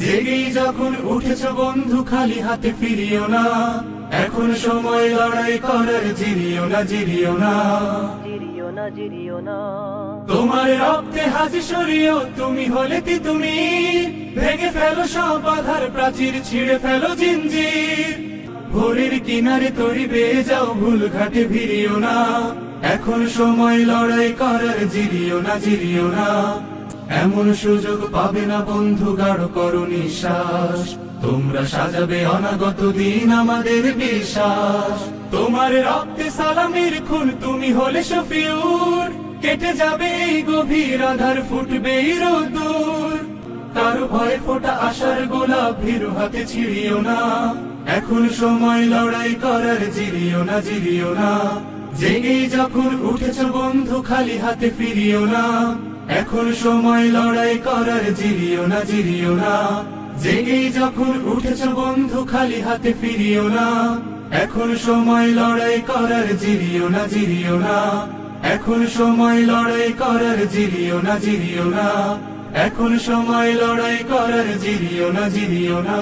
জেগেই যখন উঠেছ বন্ধু খালি হাতে ফিরিও না, এখন সময় লড়াই করার, জিরিও না জিরিও না, জিরিও না জিরিও না। তোমার রক্তে হাজি সরিও, তুমি হলে তুমি ভেঙে ফেলো সব বাধার প্রাচীর, ছিঁড়ে ফেলো জিঞ্জির। ভোরের কিনারে তরি বেয়ে যাও, ভুল ঘাটে ভিড়িও না, এখন সময় লড়াই করার, জিরিও না জিরিও না। এমন সুযোগ পাবে না বন্ধু, গাঢ় করো নিঃশ্বাস, তোমরা সাজাবে অনাগত দিন আমাদের বিশ্বাস। তোমার রক্তে সালামের খুন, তুমি হলে শফিউর, কেটে যাবে এই গভীর আধার, ফুটবে এই রোদ্দুর। কারো ভয়ে ফোটা আশার গোলাপ ভীরু হাতে ছিড়িও না, এখন সময় লড়াই করার, জিরিও না জিরিও না। জেগেই যখন উঠেছ বন্ধু খালি হাতে ফিরিও না, এখন সময় লড়াই করার, জিরিও না জিরিও না। জেগেই যখন উঠেছ বন্ধু খালি হাতে ফিরিও না, এখন সময় লড়াই করার, জিরিও না জিরিও না। এখন সময় লড়াই করার, জিরিও না জিরিও না। এখন সময় লড়াই করার, জিরিও না জিরিও না।